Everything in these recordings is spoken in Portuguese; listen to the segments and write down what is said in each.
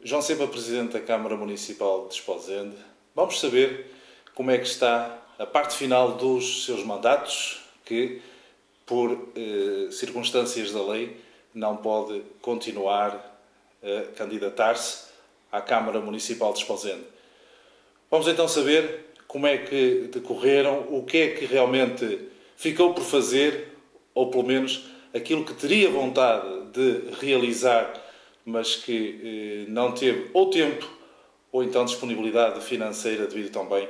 João Sepa, Presidente da Câmara Municipal de Esposende, vamos saber como é que está a parte final dos seus mandatos, que, por circunstâncias da lei, não pode continuar a candidatar-se à Câmara Municipal de Esposende. Vamos então saber como é que decorreram, o que é que realmente ficou por fazer, ou pelo menos aquilo que teria vontade de realizar, mas que não teve ou tempo ou então disponibilidade financeira devido também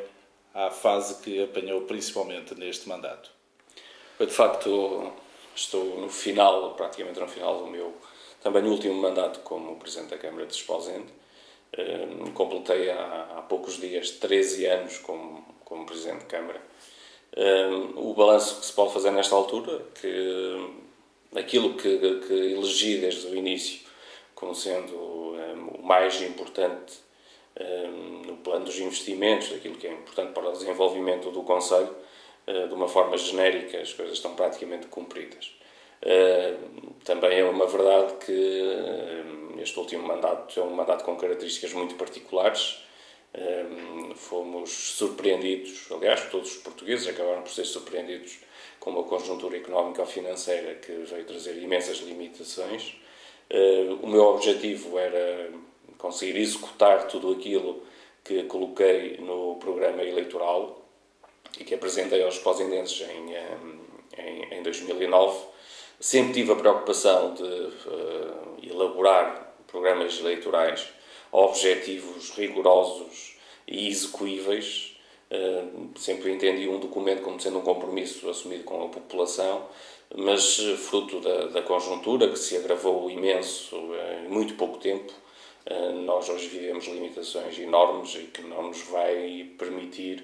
à fase que apanhou principalmente neste mandato. Eu, de facto, estou no final, praticamente no final do meu, também no último mandato como Presidente da Câmara de Esposende. Completei há poucos dias 13 anos como Presidente de Câmara. O balanço que se pode fazer nesta altura, que aquilo que elegi desde o início como sendo o mais importante no plano dos investimentos, aquilo que é importante para o desenvolvimento do concelho, de uma forma genérica, as coisas estão praticamente cumpridas. Também é uma verdade que este último mandato é um mandato com características muito particulares. Fomos surpreendidos, aliás, todos os portugueses acabaram por ser surpreendidos com uma conjuntura económico-financeira que veio trazer imensas limitações. O meu objetivo era conseguir executar tudo aquilo que coloquei no programa eleitoral e que apresentei aos esposendenses em 2009. Sempre tive a preocupação de elaborar programas eleitorais a objetivos rigorosos e execuíveis. Sempre entendi um documento como sendo um compromisso assumido com a população, mas fruto da conjuntura que se agravou imenso em muito pouco tempo, nós hoje vivemos limitações enormes e que não nos vai permitir,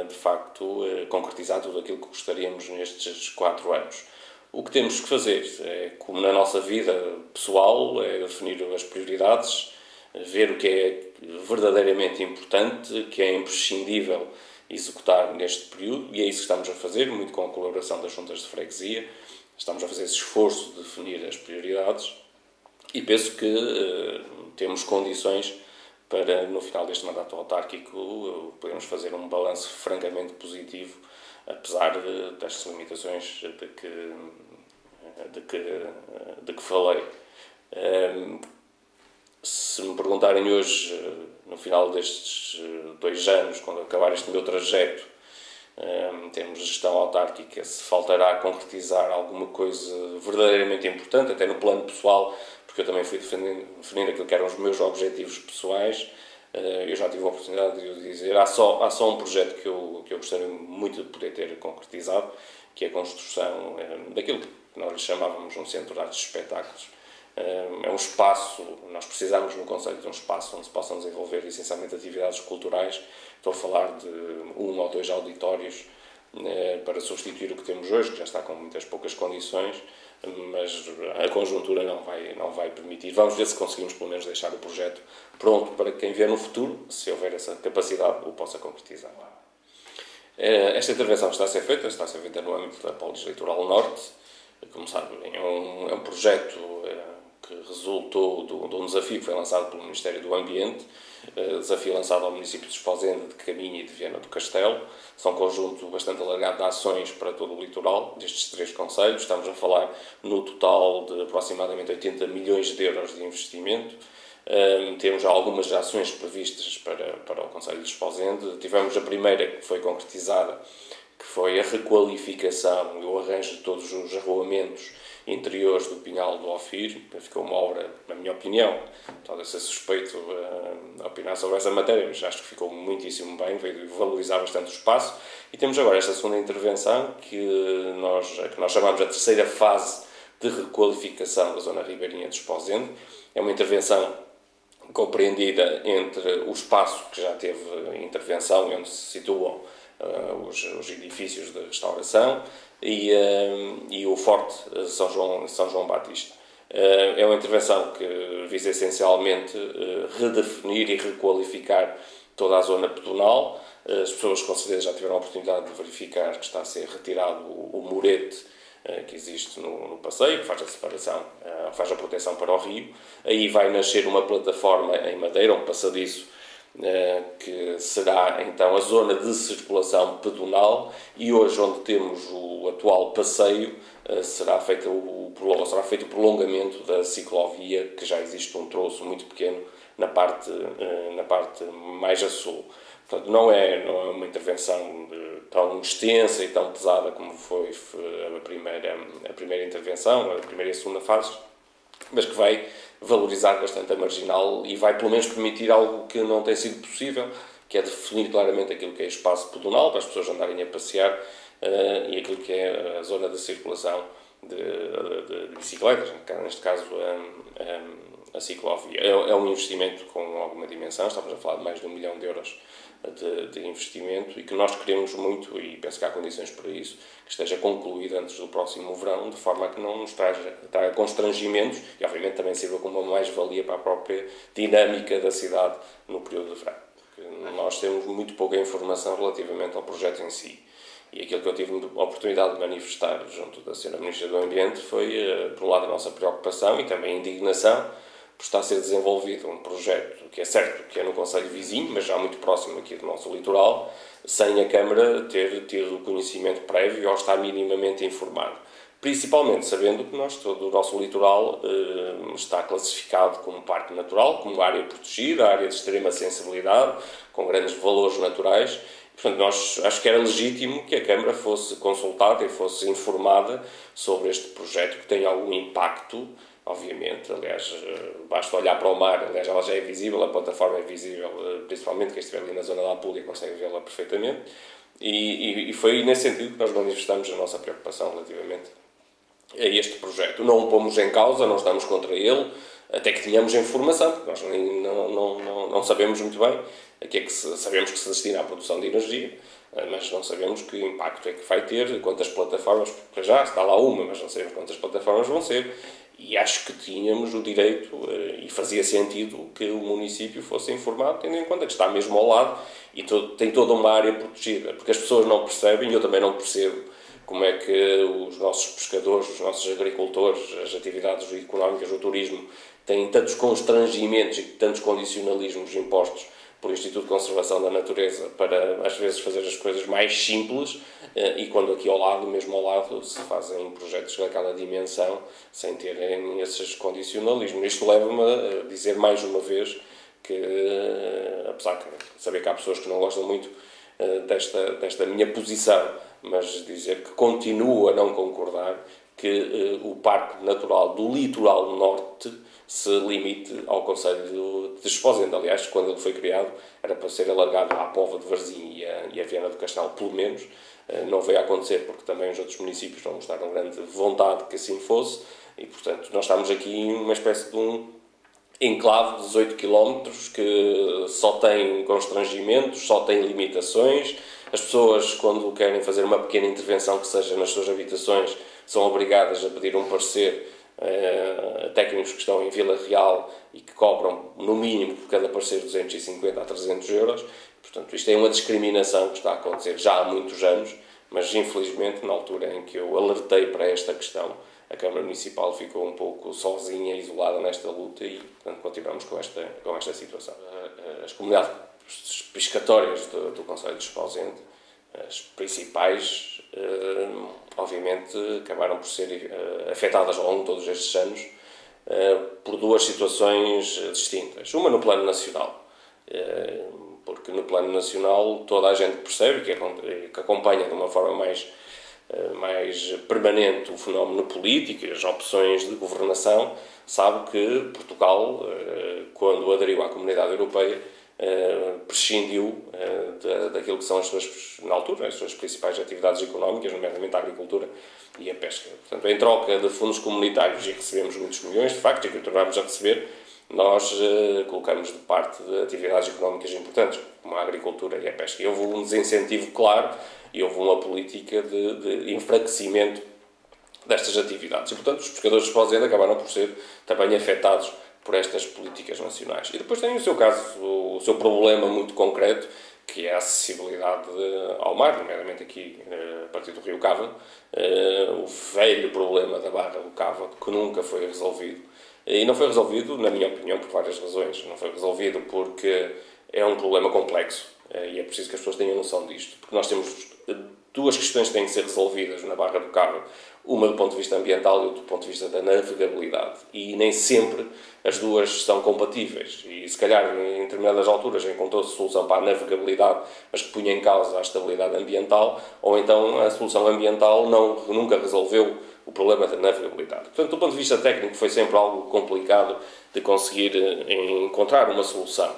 de facto, concretizar tudo aquilo que gostaríamos nestes 4 anos. O que temos que fazer é, como na nossa vida pessoal, é definir as prioridades, ver o que é verdadeiramente importante, que é imprescindível executar neste período, e é isso que estamos a fazer, muito com a colaboração das juntas de freguesia. Estamos a fazer esse esforço de definir as prioridades e penso que temos condições para, no final deste mandato autárquico, podermos fazer um balanço francamente positivo, apesar das limitações de que falei. Se me perguntarem hoje, no final destes 2 anos, quando acabar este meu trajeto, em termos de gestão autárquica, se faltará concretizar alguma coisa verdadeiramente importante, até no plano pessoal, porque eu também fui definindo aquilo que eram os meus objetivos pessoais. Eu já tive a oportunidade de dizer, há só um projeto que eu gostaria muito de poder ter concretizado, que é a construção daquilo que nós lhe chamávamos um centro de artes e espetáculos. É um espaço, nós precisamos no concelho de um espaço onde se possam desenvolver essencialmente atividades culturais. Estou a falar de 1 ou 2 auditórios para substituir o que temos hoje, que já está com muitas poucas condições, mas a conjuntura não vai permitir. Vamos ver se conseguimos pelo menos deixar o projeto pronto para que quem vier no futuro, se houver essa capacidade, o possa concretizar. Esta intervenção está a ser feita no âmbito da Polis Litoral Norte. Como sabem, é um projeto que resultou de um desafio que foi lançado pelo Ministério do Ambiente, desafio lançado ao município de Esposende, de Caminha e de Viana do Castelo. São um conjunto bastante alargado de ações para todo o litoral destes 3 concelhos. Estamos a falar no total de aproximadamente 80 milhões de euros de investimento. Temos já algumas ações previstas para o concelho de Esposende. Tivemos a primeira que foi concretizada, que foi a requalificação e o arranjo de todos os arruamentos interiores do Pinhal do Ofir. Ficou uma obra, na minha opinião, talvez ser suspeito a opinar sobre essa matéria, mas acho que ficou muitíssimo bem, veio valorizar bastante o espaço. E temos agora esta segunda intervenção, que nós chamamos a terceira fase de requalificação da zona ribeirinha de Esposende. É uma intervenção compreendida entre o espaço que já teve intervenção, onde se situam os edifícios de restauração, e o Forte São João Batista. É uma intervenção que visa essencialmente redefinir e requalificar toda a zona pedonal. As pessoas com certeza já tiveram a oportunidade de verificar que está a ser retirado o murete que existe no passeio, que faz a separação, faz a proteção para o rio. Aí vai nascer uma plataforma em madeira, um passadiço, que será então a zona de circulação pedonal, e hoje onde temos o atual passeio será feito o prolongamento da ciclovia, que já existe um troço muito pequeno na parte mais a sul. Portanto, não é uma intervenção tão extensa e tão pesada como foi a primeira intervenção, a primeira e a segunda fase, mas que vai valorizar bastante a marginal e vai pelo menos permitir algo que não tem sido possível, que é definir claramente aquilo que é espaço pedonal para as pessoas andarem a passear e aquilo que é a zona de circulação de bicicletas, neste caso a ciclovia. É um investimento com alguma dimensão, estamos a falar de mais de 1 milhão de euros de investimento, e que nós queremos muito, e penso que há condições para isso, que esteja concluído antes do próximo verão, de forma a que não nos traga constrangimentos e obviamente também sirva como uma mais-valia para a própria dinâmica da cidade no período de verão. Porque nós temos muito pouca informação relativamente ao projeto em si. E aquilo que eu tive a oportunidade de manifestar junto da Sra. Ministra do Ambiente foi, por um lado, a nossa preocupação e também a indignação por estar a ser desenvolvido um projeto que é certo que é no concelho vizinho, mas já muito próximo aqui do nosso litoral, sem a Câmara ter tido conhecimento prévio ou estar minimamente informado. Principalmente sabendo que todo o nosso litoral está classificado como parque natural, como área protegida, área de extrema sensibilidade, com grandes valores naturais. Portanto, nós acho que era legítimo que a Câmara fosse consultada e fosse informada sobre este projeto, que tem algum impacto, obviamente. Aliás, basta olhar para o mar, aliás, ela já é visível, a plataforma é visível, principalmente quem estiver ali na zona da Apulia consegue vê-la perfeitamente, e foi nesse sentido que nós manifestamos a nossa preocupação relativamente a este projeto. Não o pomos em causa, não estamos contra ele, até que tenhamos informação, porque nós não sabemos muito bem a que é que sabemos que se destina à produção de energia, mas não sabemos que impacto é que vai ter, quantas plataformas, para já está lá uma, mas não sabemos quantas plataformas vão ser, e acho que tínhamos o direito, e fazia sentido, que o município fosse informado, tendo em conta que está mesmo ao lado e tem toda uma área protegida, porque as pessoas não percebem, e eu também não percebo, como é que os nossos pescadores, os nossos agricultores, as atividades económicas, o turismo, têm tantos constrangimentos e tantos condicionalismos impostos pelo Instituto de Conservação da Natureza para, às vezes, fazer as coisas mais simples, e quando aqui ao lado, mesmo ao lado, se fazem projetos daquela dimensão sem terem esses condicionalismos. Isto leva-me a dizer mais uma vez que, apesar de saber que há pessoas que não gostam muito desta minha posição, mas dizer que continuo a não concordar que o Parque Natural do Litoral Norte se limite ao concelho de Esposende. Aliás, quando ele foi criado, era para ser alargado à Póvoa de Varzim e a Viana do Castelo, pelo menos. Não veio a acontecer porque também os outros municípios não mostraram grande vontade que assim fosse, e, portanto, nós estamos aqui em uma espécie de um enclave de 18 km que só tem constrangimentos, só tem limitações. As pessoas, quando querem fazer uma pequena intervenção que seja nas suas habitações, são obrigadas a pedir um parecer a técnicos que estão em Vila Real e que cobram, no mínimo, por cada parecer 250 a 300 euros. Portanto, isto é uma discriminação que está a acontecer já há muitos anos, mas, infelizmente, na altura em que eu alertei para esta questão, a Câmara Municipal ficou um pouco sozinha, isolada nesta luta, e, portanto, continuamos com esta situação. As comunidades piscatórias do concelho de Esposende, as principais, obviamente, acabaram por ser afetadas ao longo de todos estes anos por duas situações distintas. Uma no plano nacional, porque no plano nacional toda a gente percebe que acompanha de uma forma mais permanente o fenómeno político e as opções de governação, sabe que Portugal, quando aderiu à Comunidade Europeia, prescindiu daquilo que são na altura, as suas principais atividades económicas, nomeadamente a agricultura e a pesca. Portanto, em troca de fundos comunitários, e recebemos muitos milhões, de facto, e continuamos a receber, nós colocamos de parte de atividades económicas importantes, como a agricultura e a pesca. E houve um desincentivo claro e houve uma política de enfraquecimento destas atividades. E, portanto, os pescadores de Esposende acabaram por ser também afetados por estas políticas nacionais. E depois tem o seu caso, o seu problema muito concreto, que é a acessibilidade ao mar, nomeadamente aqui a partir do Rio Cávado, o velho problema da Barra do Cávado, que nunca foi resolvido. E não foi resolvido, na minha opinião, por várias razões. Não foi resolvido porque é um problema complexo, e é preciso que as pessoas tenham noção disto, porque nós temos duas questões que têm que ser resolvidas na Barra do Cávado, uma do ponto de vista ambiental e outra do ponto de vista da navegabilidade, e nem sempre as duas são compatíveis, e se calhar em determinadas alturas encontrou-se solução para a navegabilidade, mas que punha em causa a estabilidade ambiental, ou então a solução ambiental nunca resolveu o problema da navegabilidade. Portanto, do ponto de vista técnico foi sempre algo complicado de conseguir encontrar uma solução.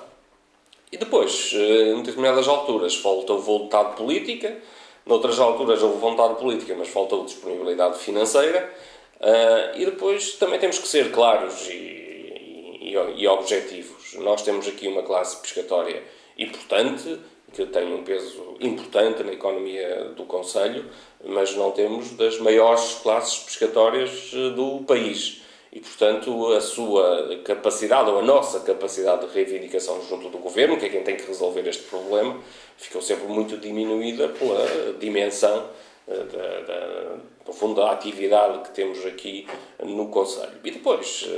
E depois, em determinadas alturas, faltou vontade política, noutras alturas houve vontade política, mas faltou disponibilidade financeira, e depois também temos que ser claros e objetivos. Nós temos aqui uma classe pescatória importante, que tem um peso importante na economia do concelho, mas não temos das maiores classes pescatórias do país. E, portanto, a sua capacidade, ou a nossa capacidade de reivindicação junto do Governo, que é quem tem que resolver este problema, ficou sempre muito diminuída pela dimensão, no fundo, da atividade que temos aqui no concelho. E depois,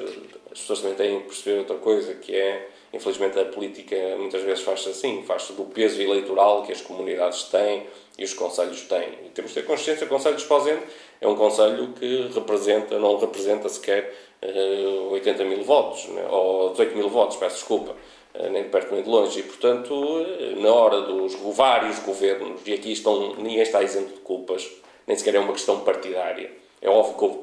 as pessoas também têm que perceber outra coisa, que é, infelizmente, a política muitas vezes faz-se assim, faz-se do peso eleitoral que as comunidades têm e os concelhos têm. E temos de ter consciência, o Concelho de Esposende é um concelho que não representa sequer 80 mil votos, né? Ou 18 mil votos, peço desculpa, nem de perto nem de longe, e portanto, na hora dos vários governos, e aqui ninguém está isento de culpas, nem sequer é uma questão partidária. É óbvio que houve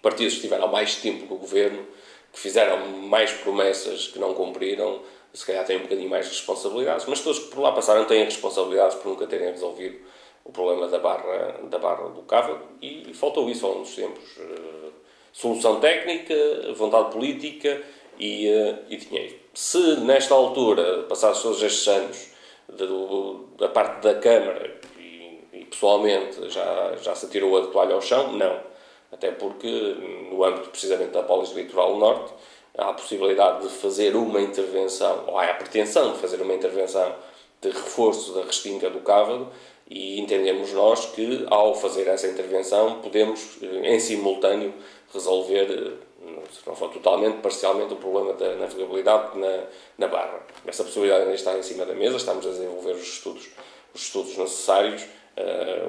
partidos que estiveram há mais tempo no governo, que fizeram mais promessas que não cumpriram, se calhar têm um bocadinho mais responsabilidades, mas todos que por lá passaram têm responsabilidades por nunca terem resolvido o problema da barra do Cávado, e faltou isso ao longo dos tempos. Solução técnica, vontade política e dinheiro. Se nesta altura, passados todos estes anos, da parte da Câmara e pessoalmente já se atirou a toalha ao chão, não. Até porque, no âmbito precisamente da Polis Litoral Norte, há a possibilidade de fazer uma intervenção, ou há a pretensão de fazer uma intervenção de reforço da restinga do Cávado, e entendemos nós que, ao fazer essa intervenção, podemos, em simultâneo, resolver, se não for totalmente, parcialmente, o problema da navegabilidade na Barra. Essa possibilidade ainda está em cima da mesa, estamos a desenvolver os estudos necessários.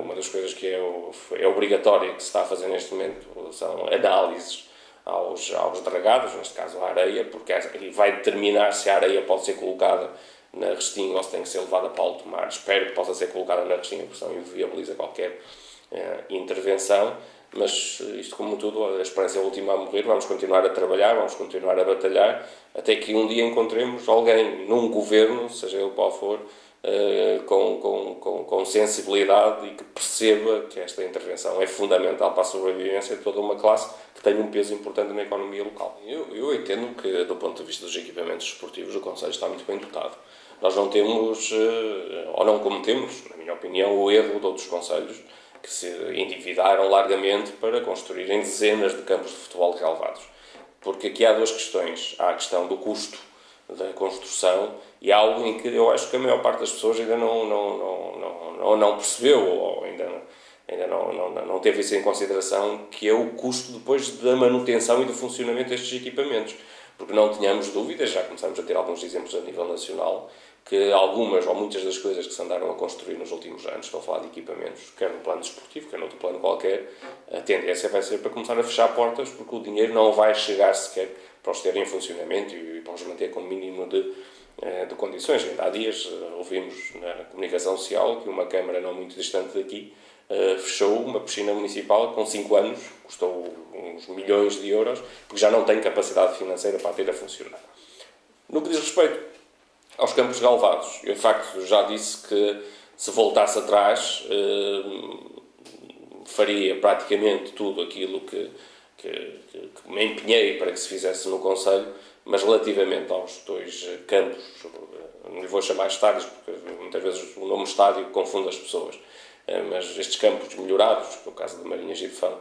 Uma das coisas que é obrigatória que se está a fazer neste momento são análises aos dragados, neste caso a areia, porque vai determinar se a areia pode ser colocada na restinga ou se tem que ser levada para alto mar. Espero que possa ser colocada na restinga, porque senão inviabiliza qualquer intervenção. Mas isto, como tudo, a esperança é a última a morrer. Vamos continuar a trabalhar, vamos continuar a batalhar, até que um dia encontremos alguém num governo, seja ele qual for, com sensibilidade e que perceba que esta intervenção é fundamental para a sobrevivência de toda uma classe que tem um peso importante na economia local. Eu entendo que, do ponto de vista dos equipamentos esportivos, o Concelho está muito bem dotado. Nós não temos, ou não cometemos, na minha opinião, o erro de outros concelhos que se endividaram largamente para construírem dezenas de campos de futebol relevados. Porque aqui há duas questões. Há a questão do custo da construção e há algo em que eu acho que a maior parte das pessoas ainda não percebeu ou ainda não teve isso em consideração, que é o custo depois da manutenção e do funcionamento destes equipamentos. Porque não tínhamos dúvidas, já começamos a ter alguns exemplos a nível nacional, que algumas ou muitas das coisas que se andaram a construir nos últimos anos, estou a falar de equipamentos, quer no plano desportivo, quer noutro plano qualquer, a tendência vai ser para começar a fechar portas, porque o dinheiro não vai chegar sequer para os ter em funcionamento e para os manter com o mínimo de condições. Ainda há dias ouvimos na comunicação social que uma Câmara não muito distante daqui fechou uma piscina municipal com 5 anos, custou uns milhões de euros, porque já não tem capacidade financeira para ter a funcionar. No que diz respeito aos campos relevados, eu de facto já disse que se voltasse atrás faria praticamente tudo aquilo que me empenhei para que se fizesse no Concelho, mas relativamente aos dois campos, não lhe vou chamar estádios porque muitas vezes o nome estádio confunde as pessoas, mas estes campos melhorados, no caso da Marinha Gifão,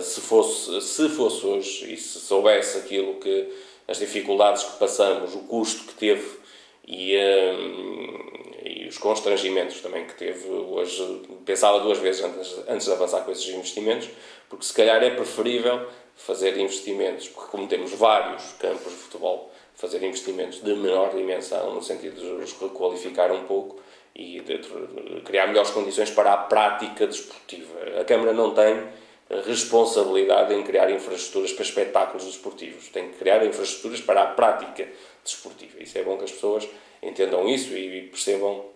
se fosse hoje e se soubesse aquilo que as dificuldades que passamos, o custo que teve e os constrangimentos também que teve, hoje pensava duas vezes antes de avançar com esses investimentos, porque se calhar é preferível fazer investimentos, porque como temos vários campos de futebol, fazer investimentos de menor dimensão, no sentido de os requalificar um pouco e de criar melhores condições para a prática desportiva. A Câmara não tem responsabilidade em criar infraestruturas para espetáculos desportivos, tem que criar infraestruturas para a prática desportiva. Isso é bom que as pessoas entendam isso e percebam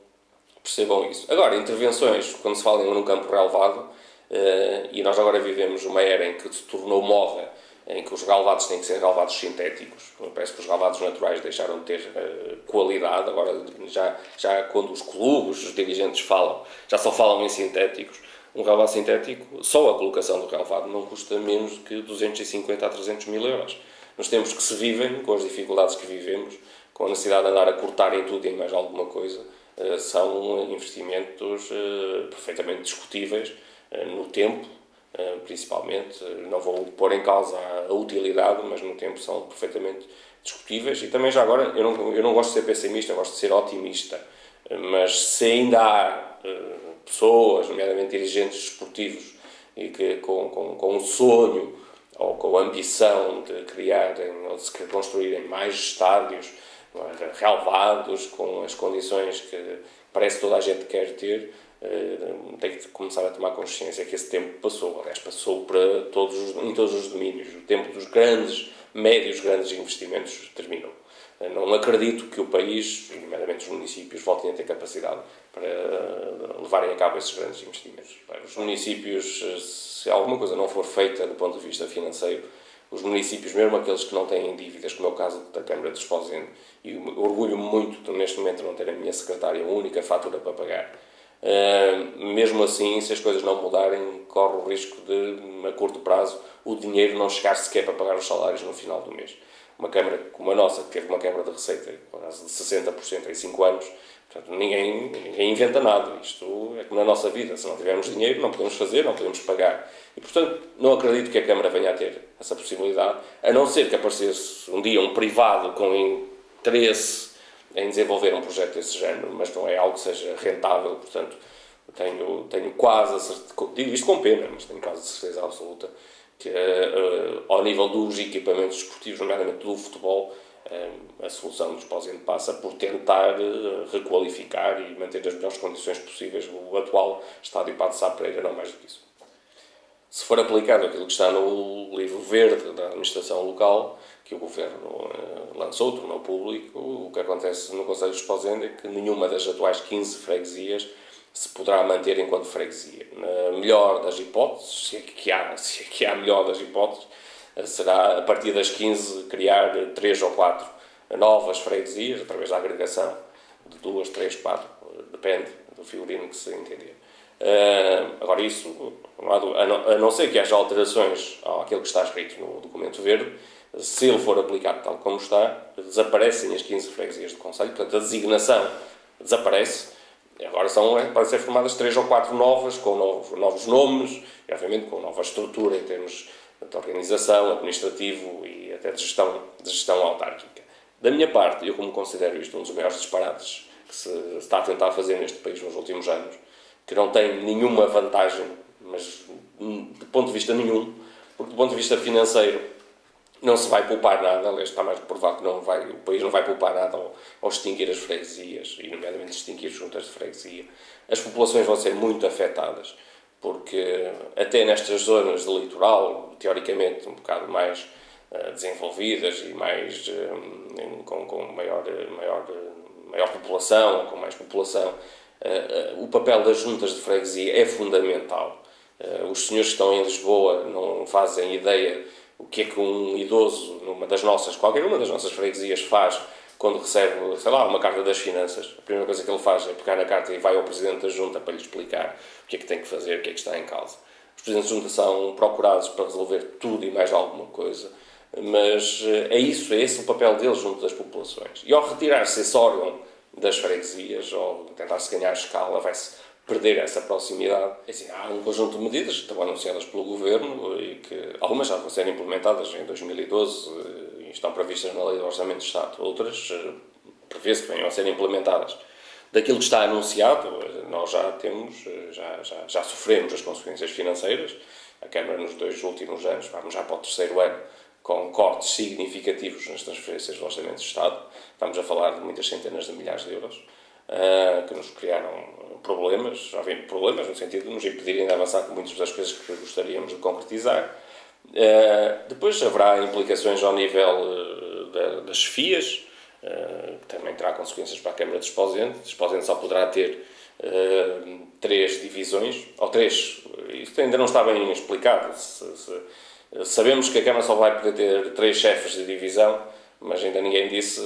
isso. Agora, intervenções, quando se fala num campo relevado, e nós agora vivemos uma era em que se tornou moda, em que os relevados têm que ser relevados sintéticos. Parece que os relevados naturais deixaram de ter qualidade. Agora, já quando os clubes, os dirigentes falam, já só falam em sintéticos. Um relevado sintético, só a colocação do relevado não custa menos que 250 a 300 mil euros. Nos tempos que se vivem, com as dificuldades que vivemos, com a necessidade de andar a cortar em tudo e em mais alguma coisa, são investimentos perfeitamente discutíveis no tempo, principalmente. Não vou pôr em causa a utilidade, mas no tempo são perfeitamente discutíveis. E também já agora, eu não gosto de ser pessimista, eu gosto de ser otimista, mas se ainda há pessoas, nomeadamente dirigentes desportivos, e que com um sonho ou com a ambição de criarem ou de construírem mais estádios relevados, com as condições que parece que toda a gente quer ter, tem que começar a tomar consciência que esse tempo passou. Aliás, passou para em todos os domínios. O tempo dos médios grandes investimentos terminou. Não acredito que o país, e nomeadamente os municípios, voltem a ter capacidade para levarem a cabo esses grandes investimentos. Os municípios, se alguma coisa não for feita do ponto de vista financeiro, os municípios, mesmo aqueles que não têm dívidas, como é o caso da Câmara de Esposende, e orgulho-me muito neste momento de não ter a minha secretária a única fatura para pagar, mesmo assim, se as coisas não mudarem, corre o risco de, a curto prazo, o dinheiro não chegar sequer para pagar os salários no final do mês. Uma Câmara como a nossa, que teve uma quebra de receita quase de 60% em 5 anos, portanto, ninguém inventa nada. Isto é como na nossa vida. Se não tivermos dinheiro, não podemos fazer, não podemos pagar. E, portanto, não acredito que a Câmara venha a ter essa possibilidade, a não ser que aparecesse um dia um privado com interesse em desenvolver um projeto desse género, mas não é algo que seja rentável. Portanto, tenho quase a certeza, digo isto com pena, mas tenho quase a certeza absoluta que ao nível dos equipamentos desportivos, nomeadamente do futebol, a solução dos Esposende passa por tentar requalificar e manter as melhores condições possíveis o atual estádio Pato de Sá Pereira, não mais do que isso. Se for aplicado aquilo que está no livro verde da administração local, que o Governo lançou, tornou público, o que acontece no Conselho de Esposende é que nenhuma das atuais 15 freguesias se poderá manter enquanto freguesia. Na melhor das hipóteses, se é que há melhor das hipóteses, será, a partir das 15, criar 3 ou 4 novas freguesias, através da agregação de 2, 3, 4, depende do figurino que se entender. Agora isso, a não ser que haja alterações àquilo que está escrito no documento verde, se ele for aplicado tal como está, desaparecem as 15 freguesias do Conselho, portanto a designação desaparece. Agora podem ser formadas 3 ou 4 novas, com novos nomes, e obviamente com nova estrutura em termos de organização, administrativo e até de gestão autárquica. Da minha parte, eu como considero isto um dos maiores disparates que se está a tentar fazer neste país nos últimos anos, que não tem nenhuma vantagem, mas de ponto de vista nenhum, porque do ponto de vista financeiro não se vai poupar nada. Aliás, está mais provado que o país não vai poupar nada ao extinguir as freguesias, e nomeadamente extinguir juntas de freguesia. As populações vão ser muito afetadas, porque até nestas zonas de litoral, teoricamente um bocado mais desenvolvidas e mais com maior população, com mais população, o papel das juntas de freguesia é fundamental. Os senhores que estão em Lisboa não fazem ideia o que é que um idoso qualquer uma das nossas freguesias faz quando recebe, sei lá, uma carta das finanças. A primeira coisa que ele faz é pegar na carta e vai ao Presidente da Junta para lhe explicar o que é que tem que fazer, o que é que está em causa. Os Presidentes da Junta são procurados para resolver tudo e mais alguma coisa, mas é esse o papel deles junto das populações. E ao retirar-se esse órgão das freguesias, ou tentar-se ganhar escala, vai-se perder essa proximidade. Assim, há um conjunto de medidas que estão anunciadas pelo Governo e que algumas já vão ser implementadas em 2012 e estão previstas na Lei do Orçamento de Estado. Outras prevê-se que venham a ser implementadas daquilo que está anunciado, nós já sofremos as consequências financeiras. A Câmara, nos 2 últimos anos, vamos já para o 3º ano, com cortes significativos nas transferências do Orçamento do Estado. Estamos a falar de muitas centenas de milhares de euros, que nos criaram problemas, já vem problemas no sentido de nos impedirem de avançar com muitas das coisas que gostaríamos de concretizar. Depois haverá implicações ao nível das chefias, que também terá consequências para a Câmara de Esposende. Esposende só poderá ter 3 divisões, ou 3, isto ainda não está bem explicado. Sabemos que a Câmara só vai poder ter 3 chefes de divisão, mas ainda ninguém disse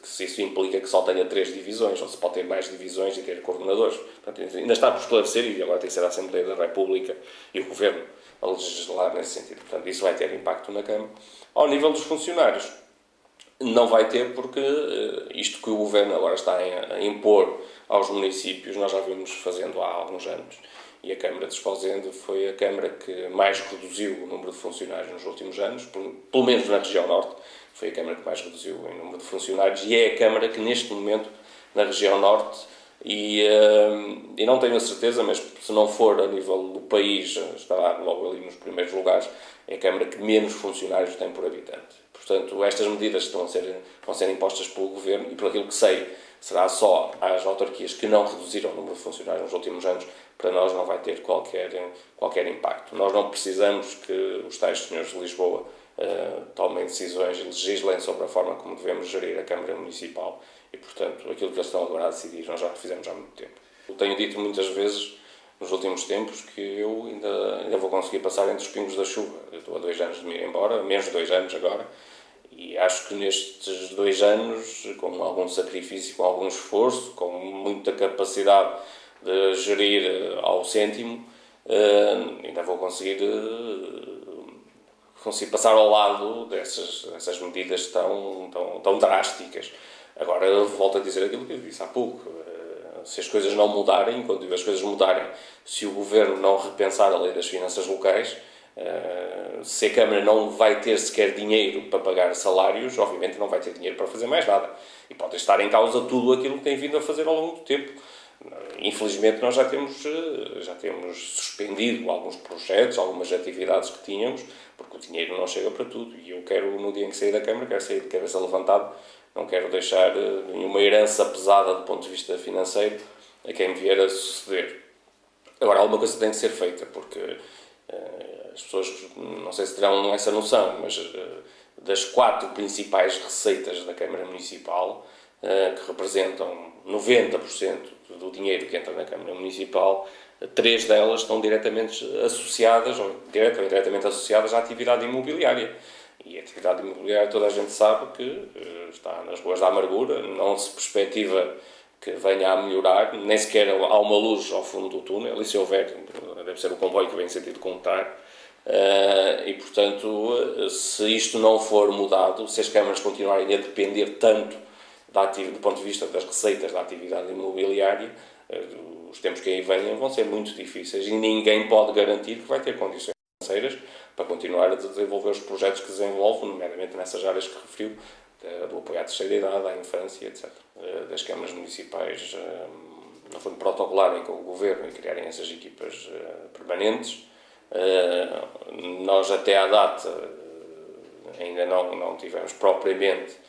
que se isso implica que só tenha 3 divisões, ou se pode ter mais divisões e ter coordenadores. Portanto, ainda está por esclarecer, e agora tem que ser a Assembleia da República e o Governo a legislar nesse sentido. Portanto, isso vai ter impacto na Câmara. Ao nível dos funcionários, não vai ter, porque isto que o Governo agora está a impor aos municípios, nós já vimos fazendo há alguns anos. E a Câmara de Esposende foi a Câmara que mais reduziu o número de funcionários nos últimos anos, pelo menos na região norte, foi a Câmara que mais reduziu o número de funcionários, e é a Câmara que neste momento, na região norte, e não tenho a certeza, mas se não for a nível do país, estará logo ali nos primeiros lugares, é a Câmara que menos funcionários tem por habitante. Portanto, estas medidas vão ser impostas pelo Governo, e por aquilo que sei, será só às autarquias que não reduziram o número de funcionários nos últimos anos. Para nós não vai ter qualquer impacto. Nós não precisamos que os tais senhores de Lisboa tomem decisões e legislem sobre a forma como devemos gerir a Câmara Municipal, e, portanto, aquilo que eles estão agora a decidir nós já fizemos há muito tempo. Eu tenho dito muitas vezes nos últimos tempos que eu ainda vou conseguir passar entre os pingos da chuva. Eu estou há 2 anos de me ir embora, menos de 2 anos agora, e acho que nestes 2 anos, com algum sacrifício, com algum esforço, com muita capacidade de gerir ao cêntimo, ainda vou conseguir passar ao lado dessas medidas tão drásticas. Agora, eu volto a dizer aquilo que eu disse há pouco. Se as coisas não mudarem, quando as coisas mudarem, se o Governo não repensar a lei das finanças locais, se a Câmara não vai ter sequer dinheiro para pagar salários, obviamente não vai ter dinheiro para fazer mais nada. E pode estar em causa tudo aquilo que tem vindo a fazer ao longo do tempo. Infelizmente, nós já temos suspendido alguns projetos, algumas atividades que tínhamos, porque o dinheiro não chega para tudo. E eu quero, no dia em que sair da Câmara, quero sair de cabeça levantada, não quero deixar nenhuma herança pesada do ponto de vista financeiro a quem me vier a suceder. Agora, alguma coisa tem que ser feita, porque as pessoas, não sei se terão essa noção, mas das 4 principais receitas da Câmara Municipal, que representam 90% do dinheiro que entra na Câmara Municipal, 3 delas estão diretamente associadas, ou direta ou indiretamente associadas à atividade imobiliária. E a atividade imobiliária, toda a gente sabe que está nas ruas da amargura, não se perspectiva que venha a melhorar, nem sequer há uma luz ao fundo do túnel, e se houver, deve ser o comboio que vem em sentido contrário. E, portanto, se isto não for mudado, se as câmaras continuarem a depender tanto do ponto de vista das receitas da atividade imobiliária, os tempos que aí venham vão ser muito difíceis, e ninguém pode garantir que vai ter condições financeiras para continuar a desenvolver os projetos que desenvolve, nomeadamente nessas áreas que referiu, do apoio à terceira idade, à infância, etc. Das câmaras municipais, no fundo, protocolarem com o Governo e criarem essas equipas permanentes. Nós, até à data, ainda não tivemos propriamente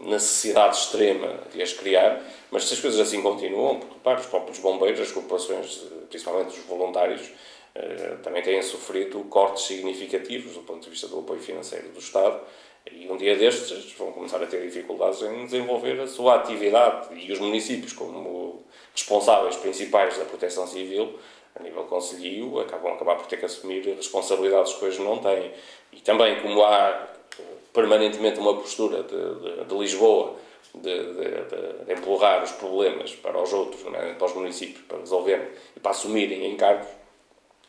necessidade extrema de as criar, mas se as coisas assim continuam, porque para os próprios bombeiros, as corporações, principalmente os voluntários, também têm sofrido cortes significativos do ponto de vista do apoio financeiro do Estado, e um dia destes vão começar a ter dificuldades em desenvolver a sua atividade, e os municípios, como responsáveis principais da proteção civil, a nível concelhio, vão acabar por ter que assumir responsabilidades que hoje não têm. E também, como há permanentemente uma postura de Lisboa de empurrar os problemas para os outros, para os municípios, para resolverem e para assumirem encargos,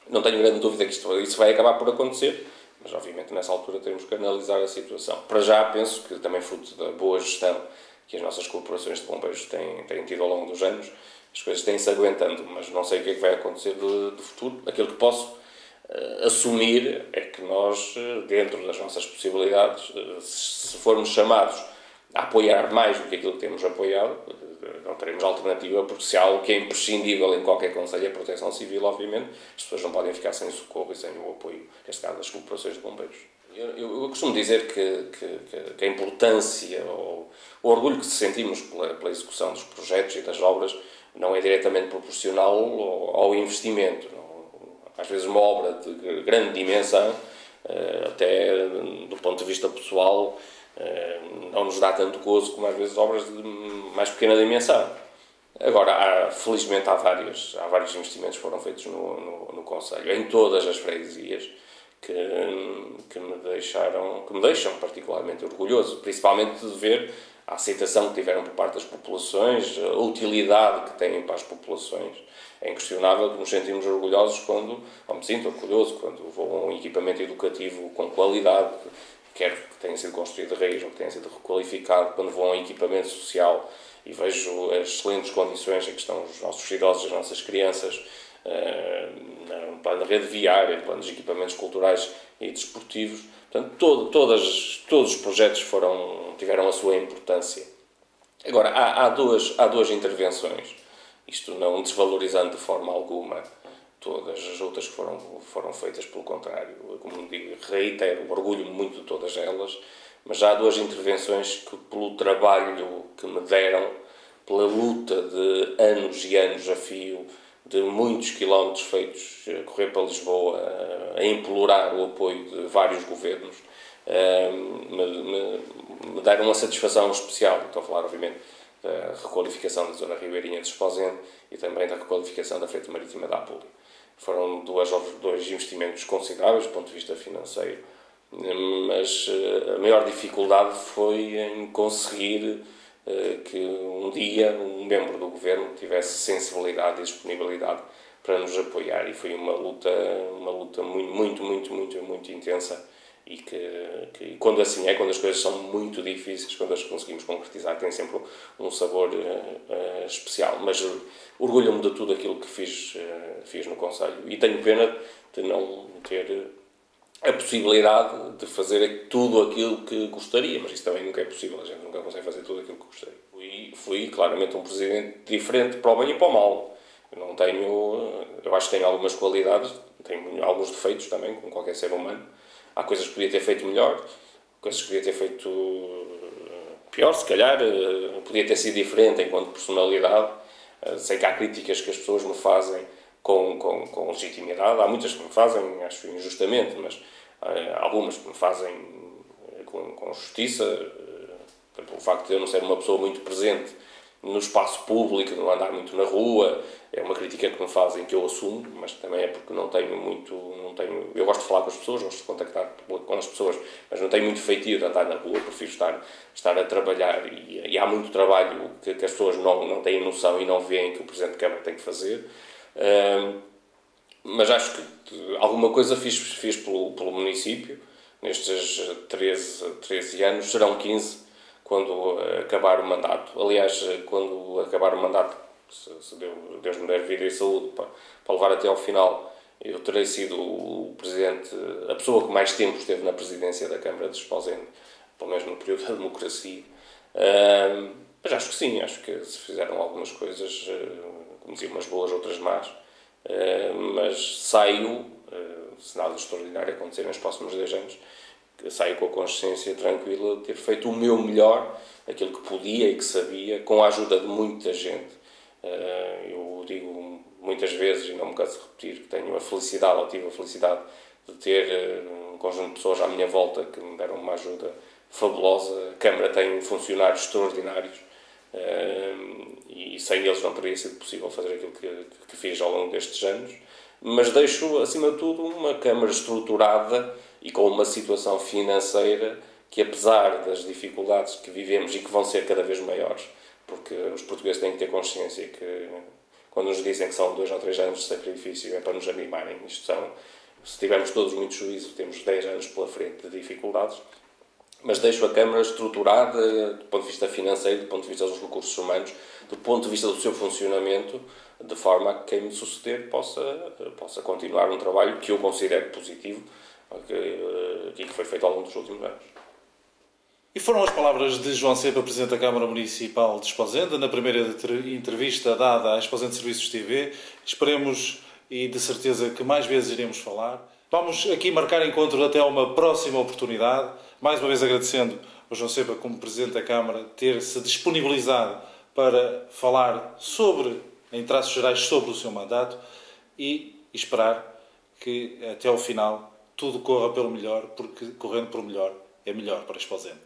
não tenho grande dúvida que isso vai acabar por acontecer, mas obviamente nessa altura temos que analisar a situação. Para já penso que também fruto da boa gestão que as nossas corporações de bombeiros têm tido ao longo dos anos, as coisas têm-se aguentando, mas não sei o que é que vai acontecer de futuro. Aquilo que posso assumir é que nós, dentro das nossas possibilidades, se formos chamados a apoiar mais do que aquilo que temos apoiado, não teremos alternativa, porque se há algo que é imprescindível em qualquer conselho é a proteção civil, obviamente, as pessoas não podem ficar sem socorro e sem o apoio, neste caso, das corporações de bombeiros. Eu costumo dizer que a importância, ou o orgulho que sentimos pela execução dos projetos e das obras não é diretamente proporcional ao investimento. Às vezes uma obra de grande dimensão, até do ponto de vista pessoal, não nos dá tanto gozo como às vezes obras de mais pequena dimensão. Agora, felizmente há vários investimentos que foram feitos no concelho, em todas as freguesias, que me deixam particularmente orgulhoso, principalmente de ver a aceitação que tiveram por parte das populações, a utilidade que têm para as populações. É inquestionável que nos sentimos orgulhosos me sinto orgulhoso quando vou a um equipamento educativo com qualidade, quer que tenha sido construído de raiz ou que tenha sido requalificado, quando vou a um equipamento social e vejo as excelentes condições em que estão os nossos idosos, as nossas crianças, no plano da rede viária, no plano dos equipamentos culturais e desportivos. Portanto, todos os projetos tiveram a sua importância. Agora, há duas intervenções, isto não desvalorizando de forma alguma todas as outras que foram feitas, pelo contrário, como digo, reitero, orgulho-me muito de todas elas, mas já há duas intervenções que, pelo trabalho que me deram, pela luta de anos e anos a fio, de muitos quilómetros feitos a correr para Lisboa, a implorar o apoio de vários governos, me deram uma satisfação especial. Estou a falar, obviamente, da requalificação da zona ribeirinha de Esposende e também da requalificação da frente marítima da Apulia. Foram dois investimentos consideráveis do ponto de vista financeiro, mas a maior dificuldade foi em conseguir que um dia um membro do governo tivesse sensibilidade e disponibilidade para nos apoiar, e foi uma luta muito intensa, e que quando assim quando as coisas são muito difíceis, quando as conseguimos concretizar, tem sempre um sabor especial. Mas orgulho-me de tudo aquilo que fiz no concelho, e tenho pena de não ter a possibilidade de fazer tudo aquilo que gostaria, mas isso também nunca é possível, a gente nunca consegue fazer tudo aquilo que gostaria. Fui claramente um presidente diferente para o bem e para o mal. Eu acho que tenho algumas qualidades, tenho alguns defeitos também, como qualquer ser humano. Há coisas que podia ter feito melhor, coisas que podia ter feito pior, se calhar, podia ter sido diferente enquanto personalidade. Sei que há críticas que as pessoas me fazem com legitimidade, há muitas que me fazem, acho injustamente, mas algumas que me fazem com justiça, pelo facto de eu não ser uma pessoa muito presente no espaço público, não andar muito na rua, é uma crítica que me fazem, que eu assumo, mas também é porque eu gosto de falar com as pessoas, gosto de contactar com as pessoas, mas não tenho muito feitio de andar na rua, prefiro estar a trabalhar, e há muito trabalho que as pessoas não têm noção e não veem que o Presidente de Câmara tem que fazer. Mas acho que alguma coisa fiz pelo município nestes 13 anos, serão 15 quando acabar o mandato. Aliás, quando acabar o mandato, se Deus me der vida e saúde para levar até ao final, eu terei sido o presidente, a pessoa que mais tempo esteve na presidência da Câmara de Esposende, pelo menos no período da democracia. Mas acho que sim, acho que se fizeram algumas coisas, como dizia, umas boas, outras más, mas saio, se nada extraordinário acontecer nos próximos 10 anos, saio com a consciência tranquila de ter feito o meu melhor, aquilo que podia e que sabia, com a ajuda de muita gente. Eu digo muitas vezes, e não me canso de repetir, que tive a felicidade de ter um conjunto de pessoas à minha volta que me deram uma ajuda fabulosa. A Câmara tem funcionários extraordinários, e sem eles não teria sido possível fazer aquilo que fiz ao longo destes anos, mas deixo, acima de tudo, uma Câmara estruturada e com uma situação financeira que, apesar das dificuldades que vivemos e que vão ser cada vez maiores, porque os portugueses têm que ter consciência que, quando nos dizem que são 2 ou 3 anos de sacrifício, é para nos animarem. Se tivermos todos muito juízo, temos 10 anos pela frente de dificuldades, mas deixo a Câmara estruturada do ponto de vista financeiro, do ponto de vista dos recursos humanos, do ponto de vista do seu funcionamento, de forma a que quem me suceder possa continuar um trabalho que eu considero positivo e que foi feito ao longo dos últimos anos. E foram as palavras de João Cepa, Presidente da Câmara Municipal de Esposende, na primeira entrevista dada à Esposende Serviços TV. Esperemos e de certeza que mais vezes iremos falar. Vamos aqui marcar encontro até uma próxima oportunidade. Mais uma vez agradecendo ao João Cepa, como Presidente da Câmara, ter-se disponibilizado para falar sobre, em traços gerais, sobre o seu mandato e esperar que até ao final tudo corra pelo melhor, porque correndo pelo melhor é melhor para Esposende.